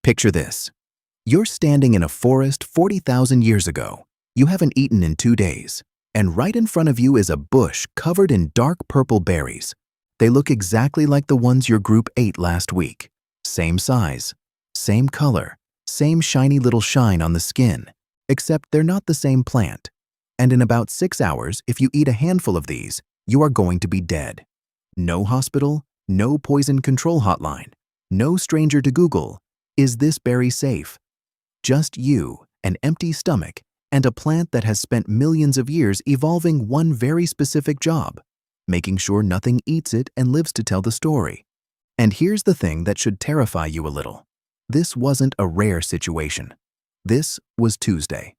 Picture this. You're standing in a forest 40,000 years ago. You haven't eaten in 2 days. And right in front of you is a bush covered in dark purple berries. They look exactly like the ones your group ate last week. Same size, same color, same shiny little shine on the skin, except they're not the same plant. And in about 6 hours, if you eat a handful of these, you are going to be dead. No hospital, no poison control hotline, no stranger to Google. Is this berry safe? Just you, an empty stomach, and a plant that has spent millions of years evolving one very specific job, making sure nothing eats it and lives to tell the story. And here's the thing that should terrify you a little. This wasn't a rare situation. This was Tuesday.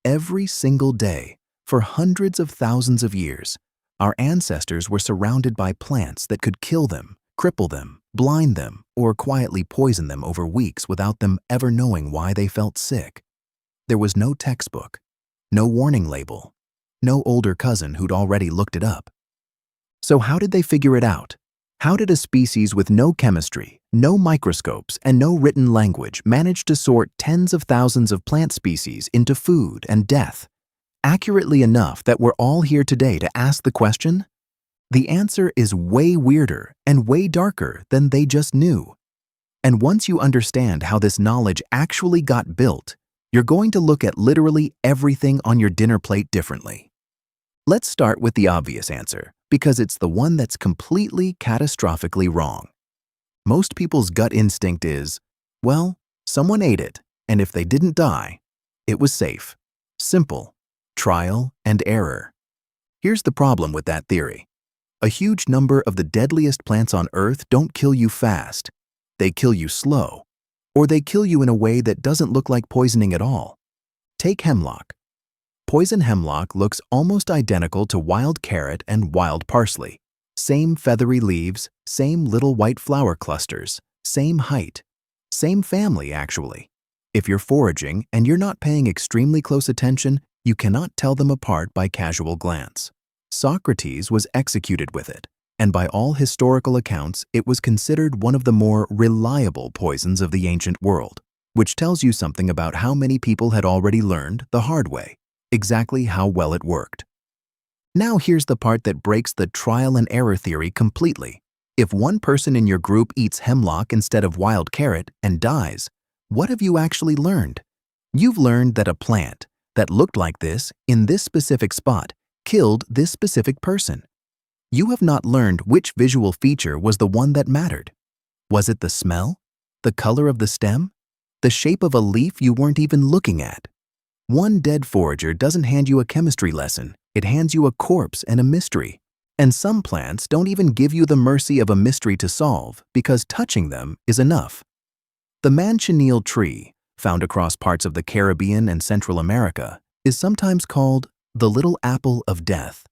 Every single day, for hundreds of thousands of years, our ancestors were surrounded by plants that could kill them, cripple them, blind them, or quietly poison them over weeks without them ever knowing why they felt sick. There was no textbook, no warning label, no older cousin who'd already looked it up. So how did they figure it out? How did a species with no chemistry, no microscopes, and no written language manage to sort tens of thousands of plant species into food and death, accurately enough that we're all here today to ask the question? The answer is way weirder and way darker than they just knew. And once you understand how this knowledge actually got built, you're going to look at literally everything on your dinner plate differently. Let's start with the obvious answer, because it's the one that's completely catastrophically wrong. Most people's gut instinct is, well, someone ate it, and if they didn't die, it was safe. Simple. Trial and error. Here's the problem with that theory. A huge number of the deadliest plants on Earth don't kill you fast. They kill you slow, or they kill you in a way that doesn't look like poisoning at all. Take hemlock. Poison hemlock looks almost identical to wild carrot and wild parsley. Same feathery leaves, same little white flower clusters, same height, same family actually. If you're foraging and you're not paying extremely close attention, you cannot tell them apart by casual glance. Socrates was executed with it, and by all historical accounts, it was considered one of the more reliable poisons of the ancient world, which tells you something about how many people had already learned the hard way, exactly how well it worked. Now here's the part that breaks the trial and error theory completely. If one person in your group eats hemlock instead of wild carrot and dies, what have you actually learned? You've learned that a plant that looked like this in this specific spot killed this specific person. You have not learned which visual feature was the one that mattered. Was it the smell? The color of the stem? The shape of a leaf you weren't even looking at? One dead forager doesn't hand you a chemistry lesson, it hands you a corpse and a mystery. And some plants don't even give you the mercy of a mystery to solve because touching them is enough. The manchineel tree, found across parts of the Caribbean and Central America, is sometimes called the little apple of death,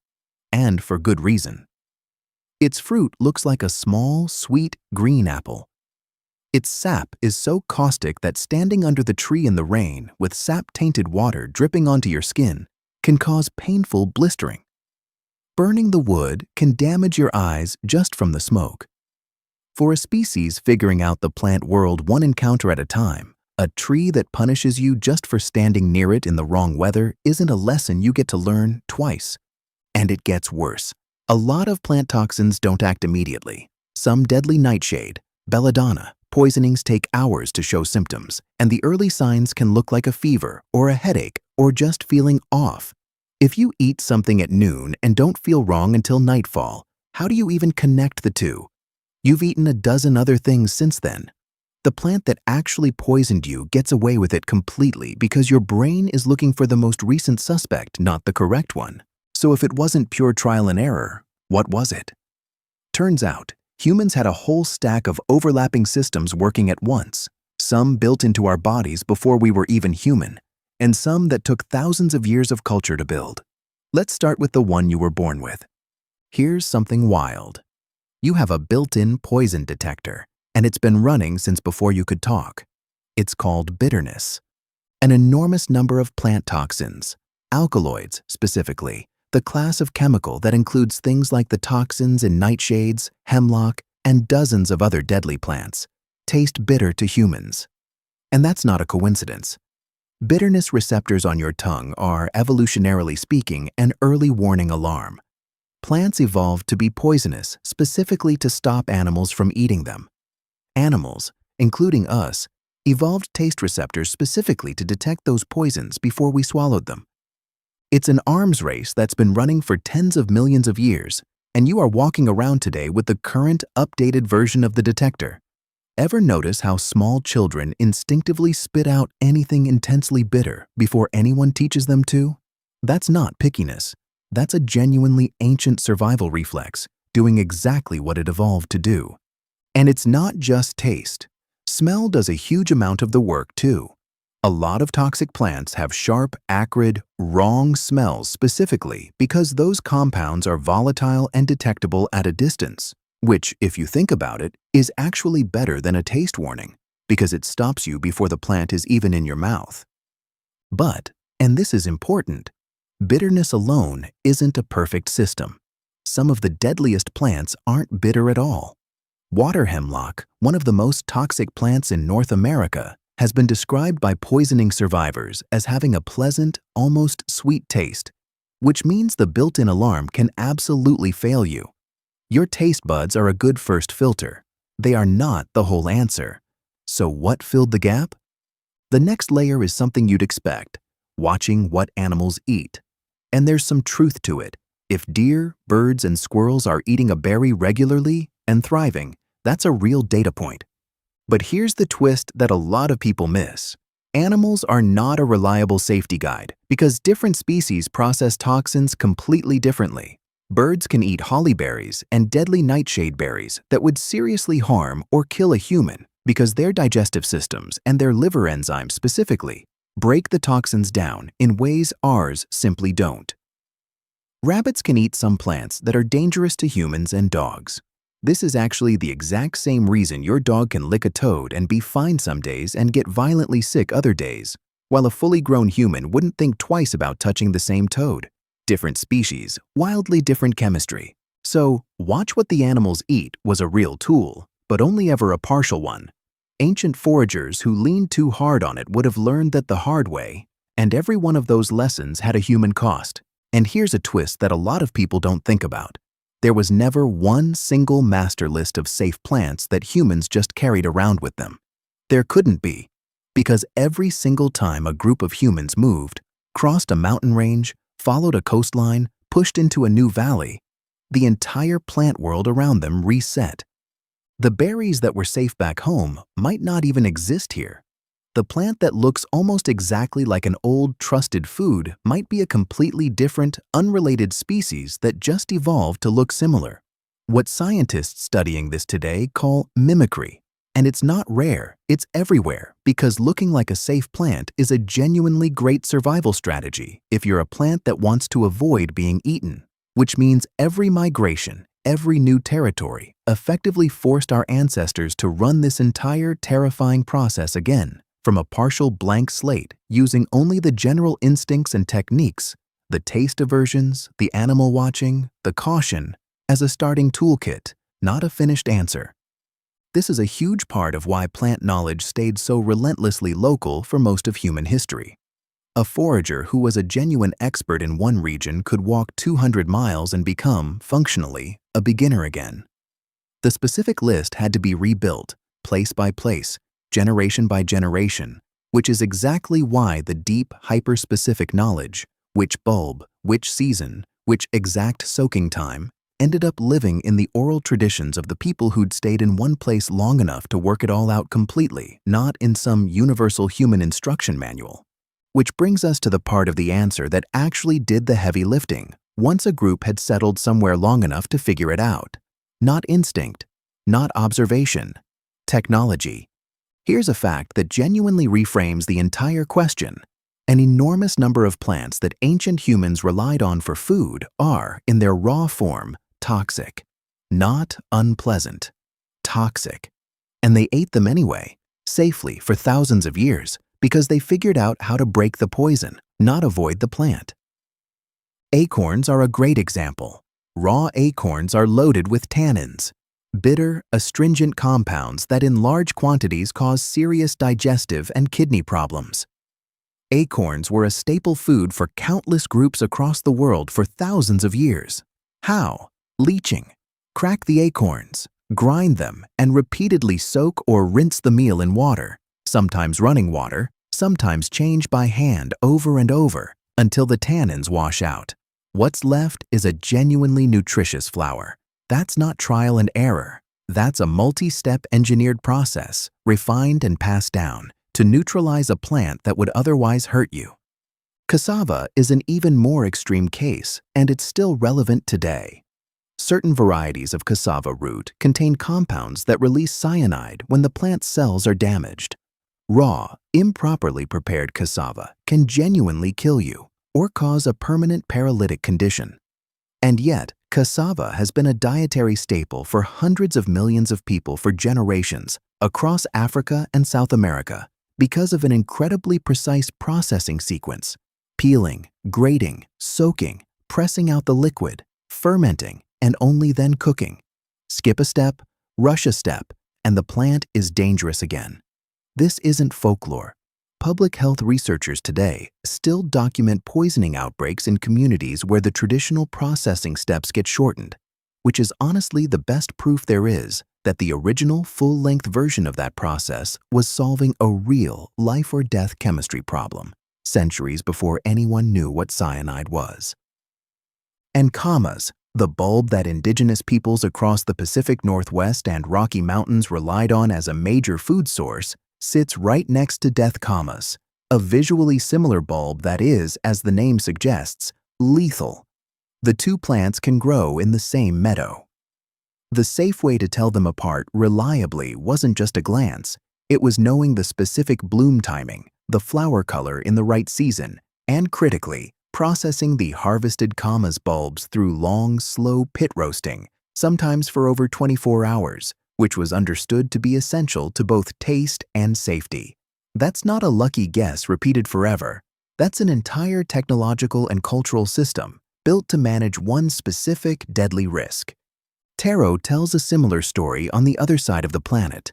and for good reason. Its fruit looks like a small, sweet, green apple. Its sap is so caustic that standing under the tree in the rain with sap-tainted water dripping onto your skin can cause painful blistering. Burning the wood can damage your eyes just from the smoke. For a species figuring out the plant world one encounter at a time, a tree that punishes you just for standing near it in the wrong weather isn't a lesson you get to learn twice. And it gets worse. A lot of plant toxins don't act immediately. Some deadly nightshade, belladonna, poisonings take hours to show symptoms, and the early signs can look like a fever or a headache or just feeling off. If you eat something at noon and don't feel wrong until nightfall, how do you even connect the two? You've eaten a dozen other things since then. The plant that actually poisoned you gets away with it completely because your brain is looking for the most recent suspect, not the correct one. So if it wasn't pure trial and error, what was it? Turns out, humans had a whole stack of overlapping systems working at once, some built into our bodies before we were even human, and some that took thousands of years of culture to build. Let's start with the one you were born with. Here's something wild. You have a built-in poison detector, and it's been running since before you could talk. It's called bitterness. An enormous number of plant toxins, alkaloids specifically, the class of chemical that includes things like the toxins in nightshades, hemlock, and dozens of other deadly plants, taste bitter to humans. And that's not a coincidence. Bitterness receptors on your tongue are, evolutionarily speaking, an early warning alarm. Plants evolved to be poisonous specifically to stop animals from eating them. Animals, including us, evolved taste receptors specifically to detect those poisons before we swallowed them. It's an arms race that's been running for tens of millions of years, and you are walking around today with the current, updated version of the detector. Ever notice how small children instinctively spit out anything intensely bitter before anyone teaches them to? That's not pickiness. That's a genuinely ancient survival reflex, doing exactly what it evolved to do. And it's not just taste. Smell does a huge amount of the work too. A lot of toxic plants have sharp, acrid, wrong smells specifically because those compounds are volatile and detectable at a distance, which, if you think about it, is actually better than a taste warning because it stops you before the plant is even in your mouth. But, and this is important, bitterness alone isn't a perfect system. Some of the deadliest plants aren't bitter at all. Water hemlock, one of the most toxic plants in North America, has been described by poisoning survivors as having a pleasant, almost sweet taste, which means the built-in alarm can absolutely fail you. Your taste buds are a good first filter. They are not the whole answer. So what filled the gap? The next layer is something you'd expect, watching what animals eat. And there's some truth to it. If deer, birds, and squirrels are eating a berry regularly and thriving, that's a real data point. But here's the twist that a lot of people miss. Animals are not a reliable safety guide because different species process toxins completely differently. Birds can eat holly berries and deadly nightshade berries that would seriously harm or kill a human because their digestive systems and their liver enzymes specifically break the toxins down in ways ours simply don't. Rabbits can eat some plants that are dangerous to humans and dogs. This is actually the exact same reason your dog can lick a toad and be fine some days and get violently sick other days, while a fully grown human wouldn't think twice about touching the same toad. Different species, wildly different chemistry. So, watch what the animals eat was a real tool, but only ever a partial one. Ancient foragers who leaned too hard on it would have learned that the hard way, and every one of those lessons had a human cost. And here's a twist that a lot of people don't think about. There was never one single master list of safe plants that humans just carried around with them. There couldn't be, because every single time a group of humans moved, crossed a mountain range, followed a coastline, pushed into a new valley, the entire plant world around them reset. The berries that were safe back home might not even exist here. The plant that looks almost exactly like an old, trusted food might be a completely different, unrelated species that just evolved to look similar. What scientists studying this today call mimicry. And it's not rare, it's everywhere, because looking like a safe plant is a genuinely great survival strategy if you're a plant that wants to avoid being eaten, which means every migration, every new territory effectively forced our ancestors to run this entire terrifying process again. From a partial blank slate, using only the general instincts and techniques, the taste aversions, the animal watching, the caution, as a starting toolkit, not a finished answer. This is a huge part of why plant knowledge stayed so relentlessly local for most of human history. A forager who was a genuine expert in one region could walk 200 miles and become, functionally, a beginner again. The specific list had to be rebuilt, place by place, generation by generation, which is exactly why the deep, hyper-specific knowledge, which bulb, which season, which exact soaking time, ended up living in the oral traditions of the people who'd stayed in one place long enough to work it all out completely, not in some universal human instruction manual. Which brings us to the part of the answer that actually did the heavy lifting, once a group had settled somewhere long enough to figure it out. Not instinct, not observation, technology. Here's a fact that genuinely reframes the entire question. An enormous number of plants that ancient humans relied on for food are, in their raw form, toxic. Not unpleasant. Toxic. And they ate them anyway, safely for thousands of years, because they figured out how to break the poison, not avoid the plant. Acorns are a great example. Raw acorns are loaded with tannins. bitter, astringent compounds that in large quantities cause serious digestive and kidney problems. Acorns were a staple food for countless groups across the world for thousands of years. How? Leaching. Crack the acorns, grind them, and repeatedly soak or rinse the meal in water, sometimes running water, sometimes change by hand over and over until the tannins wash out. What's left is a genuinely nutritious flour. That's not trial and error. That's a multi-step engineered process, refined and passed down, to neutralize a plant that would otherwise hurt you. Cassava is an even more extreme case, and it's still relevant today. Certain varieties of cassava root contain compounds that release cyanide when the plant's cells are damaged. Raw, improperly prepared cassava can genuinely kill you or cause a permanent paralytic condition. And yet, cassava has been a dietary staple for hundreds of millions of people for generations across Africa and South America because of an incredibly precise processing sequence: peeling, grating, soaking, pressing out the liquid, fermenting, and only then cooking. Skip a step, rush a step, and the plant is dangerous again. This isn't folklore. Public health researchers today still document poisoning outbreaks in communities where the traditional processing steps get shortened, which is honestly the best proof there is that the original full-length version of that process was solving a real life-or-death chemistry problem centuries before anyone knew what cyanide was. And camas, the bulb that indigenous peoples across the Pacific Northwest and Rocky Mountains relied on as a major food source, sits right next to death camas, a visually similar bulb that is, as the name suggests, lethal. The two plants can grow in the same meadow. The safe way to tell them apart reliably wasn't just a glance, it was knowing the specific bloom timing, the flower color in the right season, and critically, processing the harvested camas bulbs through long, slow pit roasting, sometimes for over 24 hours, which was understood to be essential to both taste and safety. That's not a lucky guess repeated forever. That's an entire technological and cultural system built to manage one specific deadly risk. Taro tells a similar story on the other side of the planet.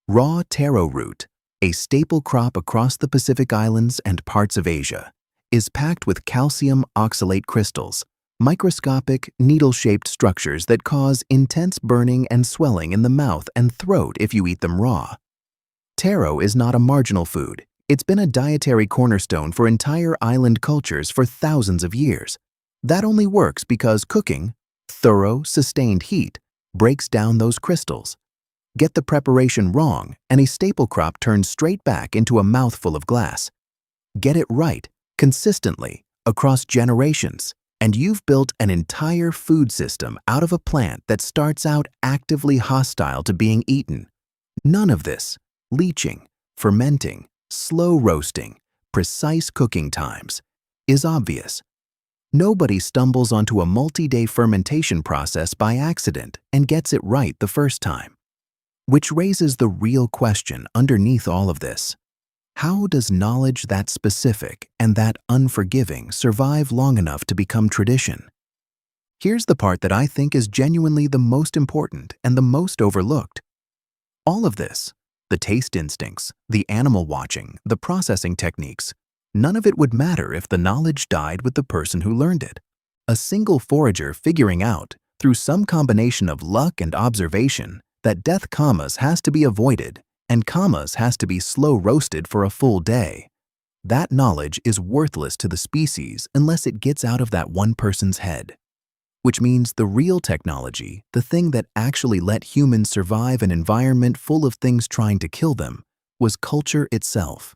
Raw taro root, a staple crop across the Pacific Islands and parts of Asia, is packed with calcium oxalate crystals, microscopic, needle-shaped structures that cause intense burning and swelling in the mouth and throat if you eat them raw. Taro is not a marginal food. It's been a dietary cornerstone for entire island cultures for thousands of years. That only works because cooking, thorough, sustained heat, breaks down those crystals. Get the preparation wrong, and a staple crop turns straight back into a mouthful of glass. Get it right, consistently, across generations, and you've built an entire food system out of a plant that starts out actively hostile to being eaten. None of this, leaching, fermenting, slow roasting, precise cooking times, is obvious. Nobody stumbles onto a multi-day fermentation process by accident and gets it right the first time. Which raises the real question underneath all of this. How does knowledge that specific and that unforgiving survive long enough to become tradition? Here's the part that I think is genuinely the most important and the most overlooked. All of this, the taste instincts, the animal watching, the processing techniques, none of it would matter if the knowledge died with the person who learned it. A single forager figuring out, through some combination of luck and observation, that death camas has to be avoided and camas has to be slow roasted for a full day. That knowledge is worthless to the species unless it gets out of that one person's head. Which means the real technology, the thing that actually let humans survive an environment full of things trying to kill them, was culture itself.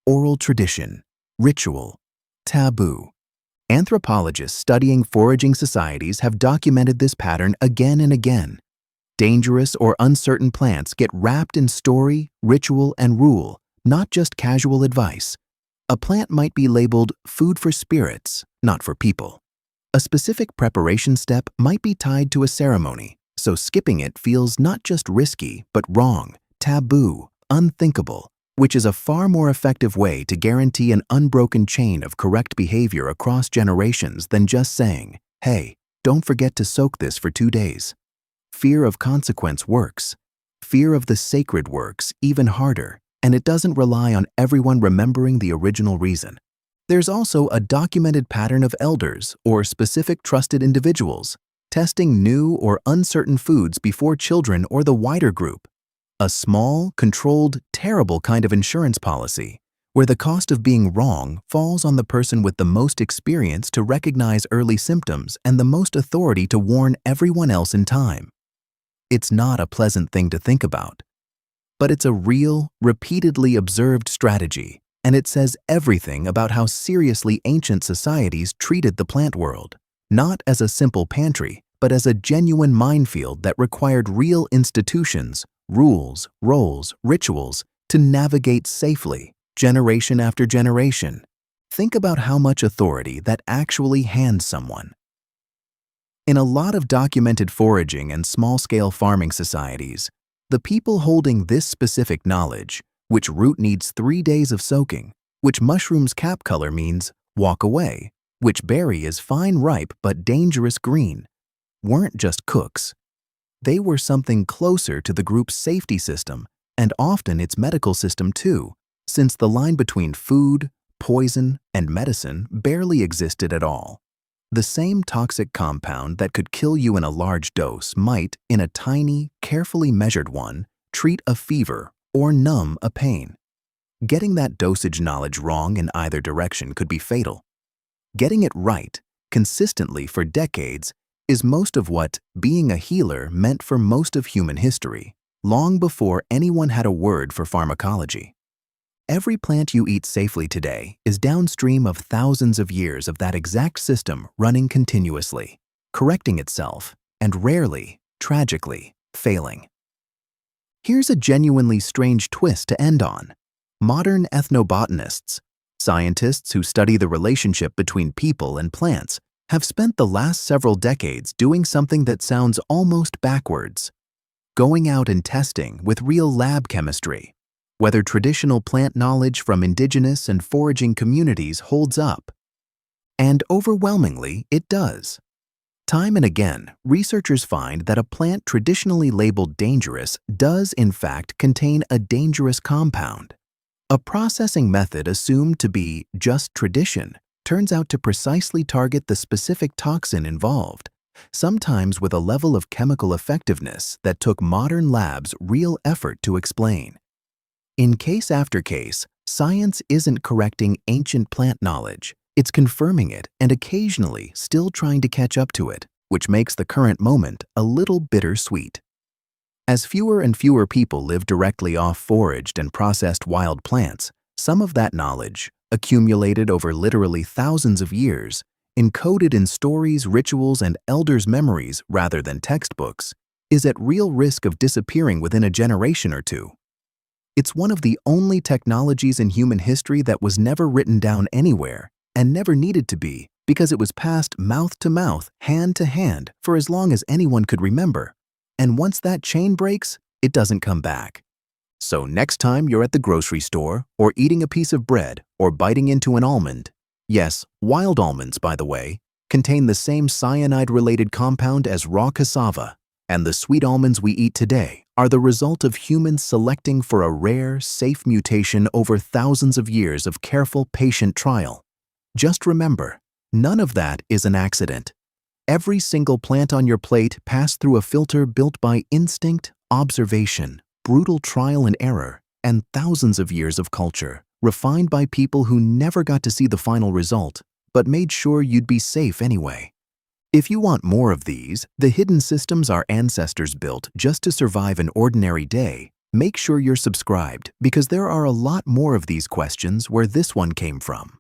Oral tradition, ritual, taboo. Anthropologists studying foraging societies have documented this pattern again and again. Dangerous or uncertain plants get wrapped in story, ritual, and rule, not just casual advice. A plant might be labeled food for spirits, not for people. A specific preparation step might be tied to a ceremony, so skipping it feels not just risky, but wrong, taboo, unthinkable, which is a far more effective way to guarantee an unbroken chain of correct behavior across generations than just saying, "Hey, don't forget to soak this for 2 days." fear of consequence works. Fear of the sacred works even harder, and it doesn't rely on everyone remembering the original reason. There's also a documented pattern of elders or specific trusted individuals testing new or uncertain foods before children or the wider group. A small, controlled, terrible kind of insurance policy where the cost of being wrong falls on the person with the most experience to recognize early symptoms and the most authority to warn everyone else in time. It's not a pleasant thing to think about, but it's a real, repeatedly observed strategy, and it says everything about how seriously ancient societies treated the plant world, not as a simple pantry, but as a genuine minefield that required real institutions, rules, roles, rituals to navigate safely, generation after generation. Think about how much authority that actually hands someone. In a lot of documented foraging and small-scale farming societies, the people holding this specific knowledge, which root needs 3 days of soaking, which mushroom's cap color means walk away, which berry is fine ripe but dangerous green, weren't just cooks. They were something closer to the group's safety system, and often its medical system too, since the line between food, poison, and medicine barely existed at all. The same toxic compound that could kill you in a large dose might, in a tiny, carefully measured one, treat a fever or numb a pain. Getting that dosage knowledge wrong in either direction could be fatal. Getting it right, consistently for decades, is most of what being a healer meant for most of human history, long before anyone had a word for pharmacology. Every plant you eat safely today is downstream of thousands of years of that exact system running continuously, correcting itself, and rarely, tragically, failing. Here's a genuinely strange twist to end on. Modern ethnobotanists, scientists who study the relationship between people and plants, have spent the last several decades doing something that sounds almost backwards. Going out and testing with real lab chemistry, whether traditional plant knowledge from indigenous and foraging communities holds up. And overwhelmingly, it does. Time and again, researchers find that a plant traditionally labeled dangerous does in fact contain a dangerous compound. A processing method assumed to be just tradition turns out to precisely target the specific toxin involved, sometimes with a level of chemical effectiveness that took modern labs real effort to explain. In case after case, science isn't correcting ancient plant knowledge, it's confirming it and occasionally still trying to catch up to it, which makes the current moment a little bittersweet. As fewer and fewer people live directly off foraged and processed wild plants, some of that knowledge, accumulated over literally thousands of years, encoded in stories, rituals, and elders' memories rather than textbooks, is at real risk of disappearing within a generation or two. It's one of the only technologies in human history that was never written down anywhere and never needed to be because it was passed mouth to mouth, hand to hand for as long as anyone could remember. And once that chain breaks, it doesn't come back. So next time you're at the grocery store or eating a piece of bread or biting into an almond, yes, wild almonds, by the way, contain the same cyanide-related compound as raw cassava, and the sweet almonds we eat today are the result of humans selecting for a rare, safe mutation over thousands of years of careful, patient trial. Just remember, none of that is an accident. Every single plant on your plate passed through a filter built by instinct, observation, brutal trial and error, and thousands of years of culture, refined by people who never got to see the final result, but made sure you'd be safe anyway. If you want more of these, the hidden systems our ancestors built just to survive an ordinary day, make sure you're subscribed because there are a lot more of these questions where this one came from.